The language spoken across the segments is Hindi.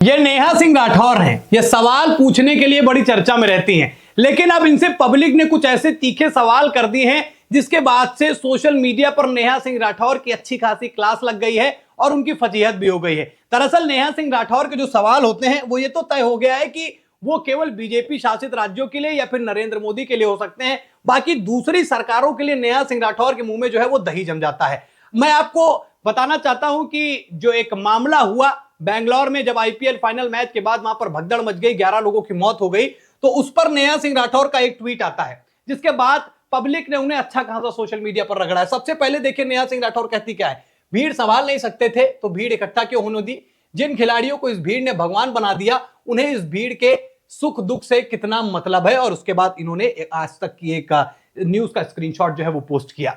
ये नेहा सिंह राठौर हैं। ये सवाल पूछने के लिए बड़ी चर्चा में रहती हैं, लेकिन अब इनसे पब्लिक ने कुछ ऐसे तीखे सवाल कर दिए हैं जिसके बाद से सोशल मीडिया पर नेहा सिंह राठौर की अच्छी खासी क्लास लग गई है और उनकी फजीहत भी हो गई है। दरअसल नेहा सिंह राठौर के जो सवाल होते हैं वो ये तो तय हो गया है कि वो केवल बीजेपी शासित राज्यों के लिए या फिर नरेंद्र मोदी के लिए हो सकते हैं, बाकी दूसरी सरकारों के लिए नेहा सिंह राठौर के मुंह में जो है वो दही जम जाता है। मैं आपको बताना चाहता हूं कि जो एक मामला हुआ बैंगलोर में, जब आईपीएल फाइनल मैच के बाद वहां पर भगदड़ मच गई, 11 लोगों की मौत हो गई, तो उस पर नेहा सिंह राठौर का एक ट्वीट आता है जिसके बाद पब्लिक ने उन्हें अच्छा खासा सोशल मीडिया पर रगड़ा है। सबसे पहले देखिए नेहा सिंह राठौर कहती क्या है, भीड़ संभाल नहीं सकते थे तो भीड़ इकट्ठा क्यों होने दी, जिन खिलाड़ियों को इस भीड़ ने भगवान बना दिया उन्हें इस भीड़ के सुख दुख से कितना मतलब है। और उसके बाद इन्होंने आज तक की एक न्यूज का स्क्रीनशॉट जो है वो पोस्ट किया।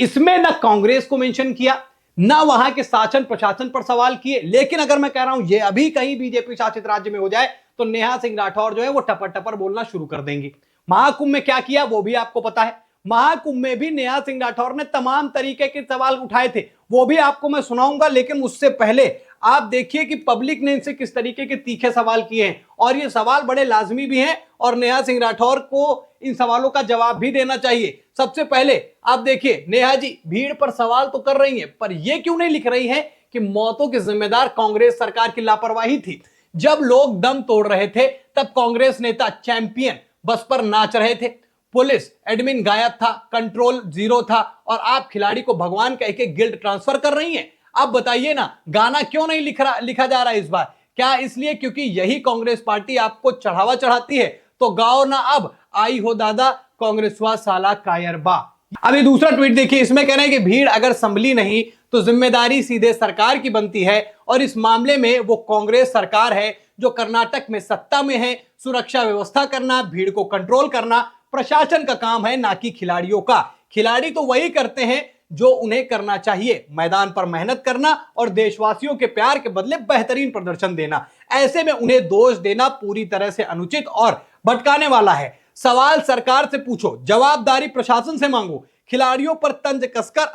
इसमें ना कांग्रेस को मेंशन किया, ना वहां के शासन प्रशासन पर सवाल किए, लेकिन अगर मैं कह रहा हूं ये अभी कहीं बीजेपी शासित राज्य में हो जाए तो नेहा सिंह राठौर जो है वो टपर टपर बोलना शुरू कर देंगी। महाकुंभ में क्या किया वो भी आपको पता है। महाकुंभ में भी नेहा सिंह राठौर ने तमाम तरीके के सवाल उठाए थे, वो भी आपको मैं सुनाऊंगा, लेकिन उससे पहले आप देखिए कि पब्लिक ने इनसे किस तरीके के तीखे सवाल किए हैं और ये सवाल बड़े लाजमी भी हैं और नेहा सिंह राठौर को इन सवालों का जवाब भी देना चाहिए। सबसे पहले आप देखिए, नेहा जी भीड़ पर सवाल तो कर रही हैं, पर यह क्यों नहीं लिख रही हैं कि मौतों के जिम्मेदार कांग्रेस सरकार की लापरवाही थी। जब लोग दम तोड़ रहे थे तब कांग्रेस नेता चैंपियन बस पर नाच रहे थे, पुलिस एडमिन गायब था, कंट्रोल जीरो था, और आप खिलाड़ी को भगवान कह के गिल्ड ट्रांसफर कर रही हैं। अब बताइए ना, गाना क्यों नहीं लिखा जा रहा है इस बार? क्या इसलिए क्योंकि यही कांग्रेस पार्टी आपको चढ़ावा चढ़ाती है? तो गाओ ना अब, आई हो दादा कांग्रेसवा साला कायरबा। अभी दूसरा ट्वीट देखिए, इसमें कह रहे हैं कि भीड़ अगर संभली नहीं तो जिम्मेदारी सीधे सरकार की बनती है और इस मामले में वो कांग्रेस सरकार है जो कर्नाटक में सत्ता में है। सुरक्षा व्यवस्था करना, भीड़ को कंट्रोल करना प्रशासन का काम है, ना कि खिलाड़ियों का। खिलाड़ी तो वही करते हैं जो उन्हें करना चाहिए, मैदान पर मेहनत करना और देशवासियों के प्यार के बदले बेहतरीन प्रदर्शन देना। ऐसे में उन्हें दोष देना पूरी तरह से अनुचित और भटकाने वाला है। सवाल सरकार से पूछो, जवाबदारी प्रशासन से मांगो, खिलाड़ियों पर तंज कसकर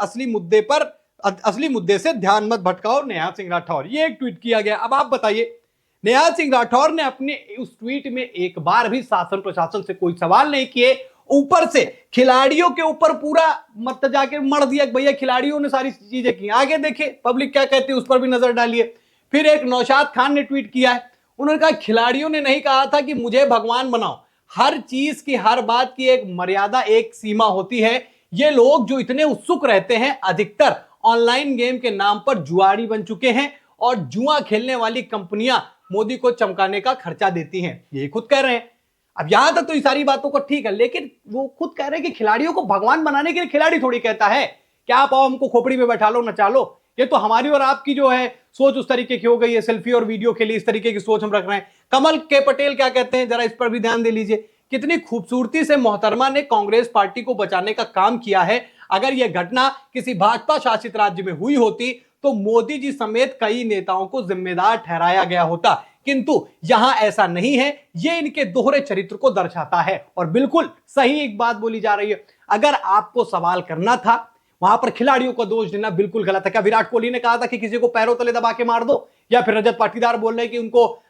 असली मुद्दे से ध्यान मत भटकाओ। नेहा सिंह राठौर, ये एक ट्वीट किया गया। अब आप बताइए, नेहा सिंह राठौर ने अपने उस ट्वीट में एक बार भी शासन प्रशासन से कोई सवाल नहीं किए, ऊपर से खिलाड़ियों के ऊपर पूरा मत जाके मर दिया, भैया खिलाड़ियों ने सारी चीजें की। आगे देखिए पब्लिक क्या कहती है, उस पर भी नजर डालिए। फिर एक नौशाद खान ने ट्वीट किया है, उन्होंने कहा खिलाड़ियों ने नहीं कहा था कि मुझे भगवान बनाओ, हर चीज की, हर बात की एक मर्यादा, एक सीमा होती है। ये लोग जो इतने उत्सुक रहते हैं अधिकतर ऑनलाइन गेम के नाम पर जुआरी बन चुके हैं और जुआ खेलने वाली कंपनियां मोदी को चमकाने का खर्चा देती हैं, ये खुद कह रहे हैं। अब यहां तक तो ये सारी बातों को ठीक है, लेकिन वो खुद कह रहे हैं कि खिलाड़ियों को भगवान बनाने के लिए खिलाड़ी थोड़ी कहता है क्या आप आओ हमको खोपड़ी में बैठा लो नचा लो। ये तो हमारी और आपकी जो है सोच उस तरीके की हो गई है, सेल्फी और वीडियो के लिए इस तरीके की सोच हम रख रहे हैं। कमल के पटेल क्या कहते हैं, जरा इस पर भी ध्यान दे लीजिए। कितनी खूबसूरती से मोहतरमा ने कांग्रेस पार्टी को बचाने का काम किया है। अगर यह घटना किसी भाजपा शासित राज्य में हुई होती तो मोदी जी समेत कई नेताओं को जिम्मेदार ठहराया गया होता, किंतु यहां ऐसा नहीं है। यह इनके दोहरे चरित्र को दर्शाता है और बिल्कुल सही एक बात बोली जा रही है। अगर आपको सवाल करना था, वहां पर खिलाड़ियों को दोष देना बिल्कुल गलत है। क्या विराट कोहली ने कहा था कि किसी को पैरों तले दबा के मार दो, या फिर रजत पाटीदार बोल रहे हैं कि उनको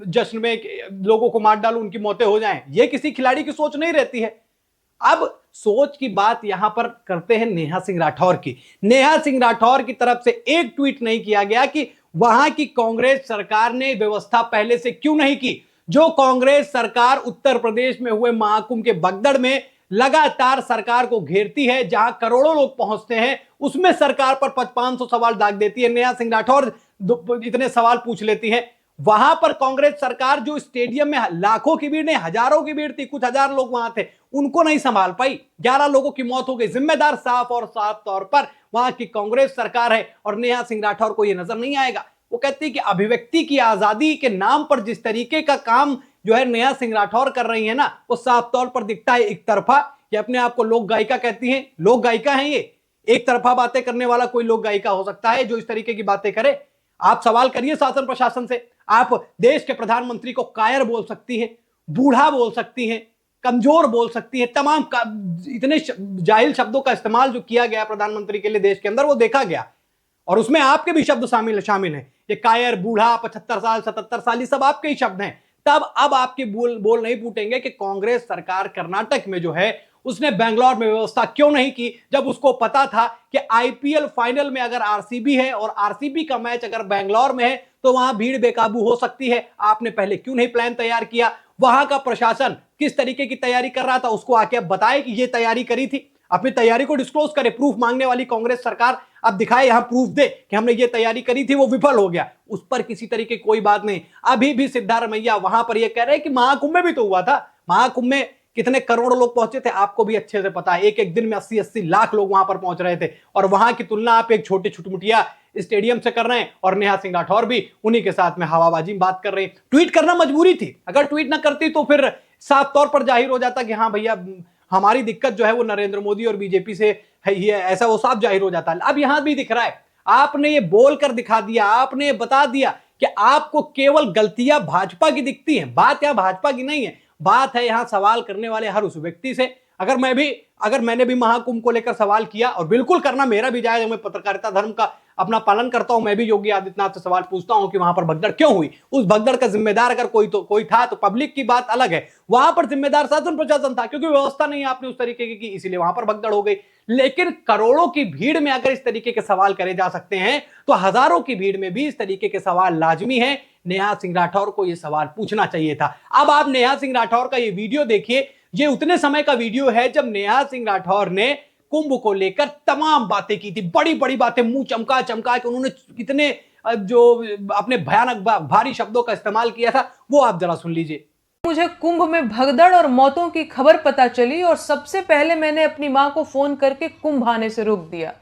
जश्न में लोगों को मार डालो, उनकी मौतें हो जाएं? यह किसी खिलाड़ी की सोच नहीं रहती है। अब सोच की बात यहां पर करते हैं नेहा सिंह राठौर की। नेहा सिंह राठौर की तरफ से एक ट्वीट नहीं किया गया कि वहां की कांग्रेस सरकार ने व्यवस्था पहले से क्यों नहीं की। जो कांग्रेस सरकार उत्तर प्रदेश में हुए महाकुंभ के भगदड़ में लगातार सरकार को घेरती है, जहां करोड़ों लोग पहुंचते हैं, उसमें सरकार पर 500 सवाल दाग देती है। नेहा सिंह राठौर इतने सवाल पूछ लेती हैं। वहां पर कांग्रेस सरकार जो स्टेडियम में लाखों की भीड़ नहीं हजारों की भीड़ थी, कुछ हजार लोग वहां थे, उनको नहीं संभाल पाई, 11 लोगों की मौत हो गई। जिम्मेदार साफ और साफ तौर पर वहां की कांग्रेस सरकार है और नेहा सिंह राठौर को यह नजर नहीं आएगा। वो कहती है कि अभिव्यक्ति की आजादी के नाम पर जिस तरीके का काम जो है नेहा सिंह राठौर कर रही है ना, वो साफ तौर पर दिखता है एक तरफा। ये अपने आप को लोक गायिका कहती हैं, लोक गायिका हैं ये। एक तरफा बातें करने वाला कोई लोक गायिका हो सकता है जो इस तरीके की बातें करे? आप सवाल करिए शासन प्रशासन से। आप देश के प्रधानमंत्री को कायर बोल सकती हैं, बूढ़ा बोल सकती हैं, कमजोर बोल सकती है, तमाम इतने जाहिल शब्दों का इस्तेमाल जो किया गया प्रधानमंत्री के लिए देश के अंदर, वो देखा गया और उसमें आपके भी शब्द शामिल हैं। ये कायर, बूढ़ा, 75 साल, 77 साल, ये सब आपके ही शब्द हैं। तब अब आपके बोल नहीं फूटेंगे कि कांग्रेस सरकार कर्नाटक में जो है उसने बेंगलोर में व्यवस्था क्यों नहीं की, जब उसको पता था कि आईपीएल फाइनल में अगर आरसीबी है और आरसीबी का मैच अगर बेंगलोर में है तो वहां भीड़ बेकाबू हो सकती है। आपने पहले क्यों नहीं प्लान तैयार किया? वहां का प्रशासन किस तरीके की तैयारी कर रहा था, उसको आके अब बताए कि ये तैयारी करी थी। अपनी तैयारी को डिस्क्लोज करे। प्रूफ मांगने वाली कांग्रेस सरकार अब दिखाए, यहां प्रूफ दे कि हमने ये तैयारी करी थी, वो विफल हो गया। उस पर किसी तरीके कोई बात नहीं। अभी भी सिद्धारमैया वहां पर यह कह रहे हैं कि महाकुंभ में भी तो हुआ था। महाकुंभ में कितने करोड़ लोग पहुंचे थे आपको भी अच्छे से पता है। एक एक दिन में 80-80 लाख लोग वहां पर पहुंच रहे थे, और वहां की तुलना आप एक छोटे छुटमुटिया स्टेडियम से कर रहे हैं। और नेहा सिंह राठौर भी उन्हीं के साथ में हवाबाजी में बात कर रही है। ट्वीट करना मजबूरी थी, अगर ट्वीट ना करती तो फिर साफ तौर पर जाहिर हो जाता कि हाँ भैया हमारी दिक्कत जो है वो नरेंद्र मोदी और बीजेपी से है, ये ऐसा वो साफ जाहिर हो जाता है। अब यहां भी दिख रहा है, आपने ये बोलकर दिखा दिया, आपने ये बता दिया कि आपको केवल गलतियां भाजपा की दिखती हैं। बात यहां भाजपा की नहीं है, बात है यहां सवाल करने वाले हर उस व्यक्ति से। अगर मैंने भी महाकुंभ को लेकर सवाल किया, और बिल्कुल करना मेरा भी जायज है, मैं पत्रकारिता धर्म का अपना पालन करता हूं, मैं भी योगी आदित्यनाथ से सवाल पूछता हूं कि वहां पर भगदड़ क्यों हुई। उस भगदड़ का जिम्मेदार अगर कोई था तो पब्लिक की बात अलग है, वहां पर जिम्मेदार शासन प्रशासन था, क्योंकि व्यवस्था नहीं आपने उस तरीके की, इसीलिए वहां पर भगदड़ हो गई। लेकिन करोड़ों की भीड़ में अगर इस तरीके के सवाल करे जा सकते हैं तो हजारों की भीड़ में भी इस तरीके के सवाल लाजमी है। नेहा सिंह राठौर को यह सवाल पूछना चाहिए था। अब आप नेहा सिंह राठौर का ये वीडियो देखिए, ये उतने समय का वीडियो है जब नेहा सिंह राठौर ने कुंभ को लेकर तमाम बातें की थी, बड़ी बड़ी बातें, मुंह चमका चमका के उन्होंने कितने जो अपने भयानक भारी शब्दों का इस्तेमाल किया था, वो आप जरा सुन लीजिए। मुझे कुंभ में भगदड़ और मौतों की खबर पता चली और सबसे पहले मैंने अपनी मां को फोन करके कुंभ आने से रोक दिया।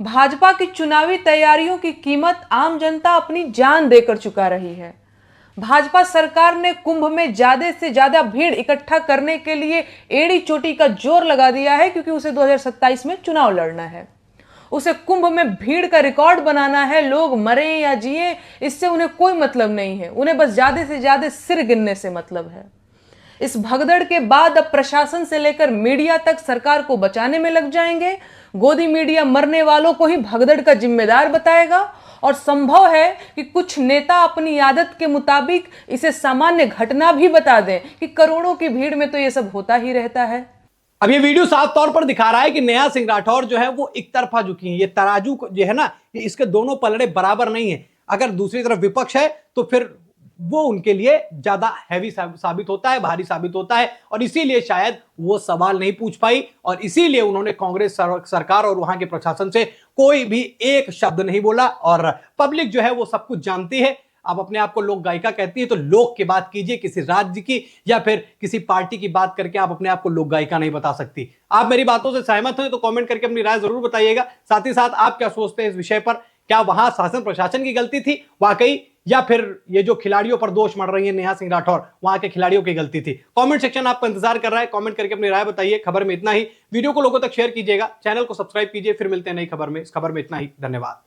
भाजपा की चुनावी तैयारियों की कीमत आम जनता अपनी जान देकर चुका रही है। भाजपा सरकार ने कुंभ में ज्यादा से ज्यादा भीड़ इकट्ठा करने के लिए एड़ी चोटी का जोर लगा दिया है, क्योंकि उसे 2027 में चुनाव लड़ना है। उसे कुंभ में भीड़ का रिकॉर्ड बनाना है। लोग मरे या जिए इससे उन्हें कोई मतलब नहीं है, उन्हें बस ज्यादा से ज्यादा सिर गिनने से मतलब है। इस भगदड़ के बाद अब प्रशासन से लेकर मीडिया तक सरकार को बचाने में लग जाएंगे। गोदी मीडिया मरने वालों को ही भगदड़ का जिम्मेदार बताएगा, और संभव है कि कुछ नेता अपनी आदत के मुताबिक इसे सामान्य घटना भी बता दें कि करोड़ों की भीड़ में तो यह सब होता ही रहता है। अब ये वीडियो साफ तौर पर दिखा रहा है कि नेहा सिंह राठौर जो है वो एक तरफा झुकी है। ये तराजू जो है ना, ये इसके दोनों पलड़े बराबर नहीं है। अगर दूसरी तरफ विपक्ष है तो फिर वो उनके लिए ज्यादा हैवी साबित होता है, भारी साबित होता है, और इसीलिए शायद वो सवाल नहीं पूछ पाई, और इसीलिए उन्होंने कांग्रेस सरकार और वहां के प्रशासन से कोई भी एक शब्द नहीं बोला। और पब्लिक जो है वो सब कुछ जानती है। आप अपने आप को लोक गायिका कहती है तो लोक की बात कीजिए, किसी राज्य की या फिर किसी पार्टी की बात करके आप अपने आप को लोक गायिका नहीं बता सकती। आप मेरी बातों से सहमत हैं तो कमेंट करके अपनी राय जरूर बताइएगा। साथ ही साथ आप क्या सोचते हैं इस विषय पर? क्या वहां शासन प्रशासन की गलती थी वाकई, या फिर ये जो खिलाड़ियों पर दोष मढ़ रही है नेहा सिंह राठौर, वहां के खिलाड़ियों की गलती थी? कमेंट सेक्शन आपका इंतजार कर रहा है, कमेंट करके अपनी राय बताइए। खबर में इतना ही, वीडियो को लोगों तक शेयर कीजिएगा, चैनल को सब्सक्राइब कीजिए। फिर मिलते हैं नई खबर में। इस खबर में इतना ही, धन्यवाद।